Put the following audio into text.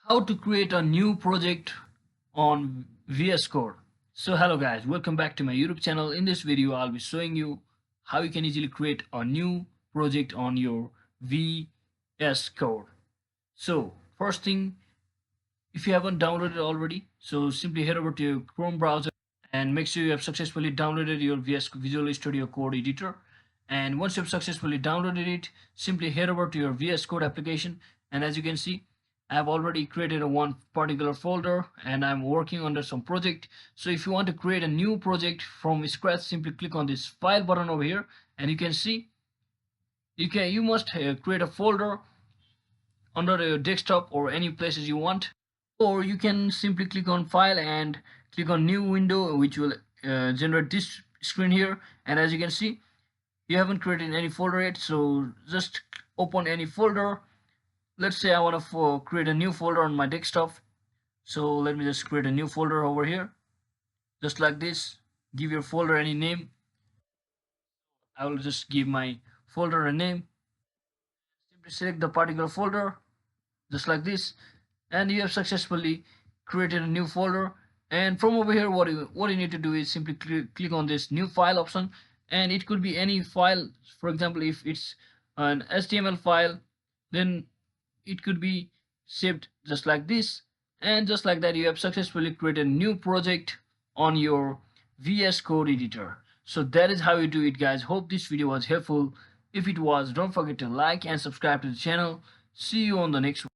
How to create a new project on VS Code. So hello guys, welcome back to my YouTube channel. In this video I'll be showing you how you can easily create a new project on your VS Code. So first thing, if you haven't downloaded already, so simply head over to your Chrome browser and make sure you have successfully downloaded your Visual Studio Code editor. And once you've successfully downloaded it, simply head over to your VS Code application, and as you can see, I've already created a one particular folder and I'm working under some project. So if you want to create a new project from scratch, simply click on this file button over here, and you can see you must create a folder under your desktop or any places you want, or you can simply click on file and click on new window, which will generate this screen here. And as you can see, you haven't created any folder yet, so just open any folder. Let's say I want to create a new folder on my desktop, so let me just create a new folder over here, just like this. Give your folder any name. I will just give my folder a name. Simply select the particular folder, just like this, and you have successfully created a new folder. And from over here, what you need to do is simply click on this new file option, and it could be any file. For example, if it's an HTML file, then it could be saved just like this, and just like that you have successfully created a new project on your VS Code editor. So that is how you do it, guys. Hope this video was helpful. If it was, don't forget to like and subscribe to the channel. See you on the next one.